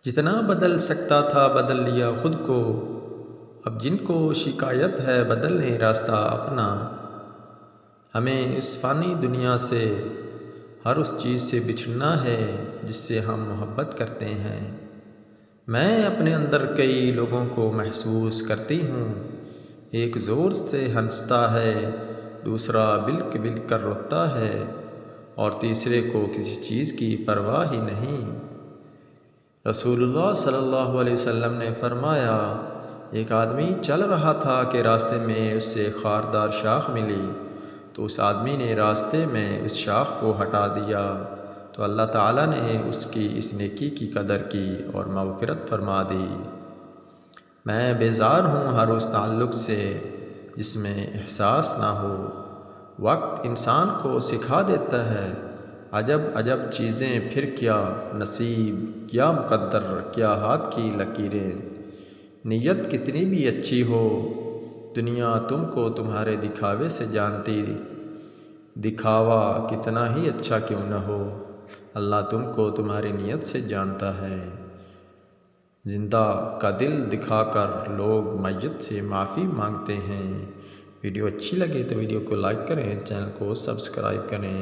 जितना बदल सकता था बदल लिया खुद को, अब जिनको शिकायत है बदल नहीं रास्ता अपना। हमें इस फ़ानी दुनिया से हर उस चीज़ से बिछड़ना है जिससे हम मोहब्बत करते हैं। मैं अपने अंदर कई लोगों को महसूस करती हूँ, एक ज़ोर से हंसता है, दूसरा बिल्क बिल्क कर रोता है और तीसरे को किसी चीज़ की परवाह ही नहीं। रसूलुल्लाह सल्लल्लाहु अलैहि वसल्लम ने फरमाया, एक आदमी चल रहा था कि रास्ते में उससे खारदार शाख मिली, तो उस आदमी ने रास्ते में उस शाख को हटा दिया, तो अल्लाह ताला ने उसकी इस नेकी की कदर की और मग़फ़िरत फरमा दी। मैं बेज़ार हूँ हर उस ताल्लुक़ से जिसमें एहसास ना हो। वक्त इंसान को सिखा देता है अजब अजब चीज़ें, फिर क्या नसीब, क्या मुक़द्दर, क्या हाथ की लकीरें। नीयत कितनी भी अच्छी हो, दुनिया तुमको तुम्हारे दिखावे से जानती, दिखावा कितना ही अच्छा क्यों न हो, अल्लाह तुमको तुम्हारी नीयत से जानता है। जिंदा का दिल दिखाकर लोग मय्यत से माफ़ी मांगते हैं। वीडियो अच्छी लगे तो वीडियो को लाइक करें, चैनल को सब्सक्राइब करें।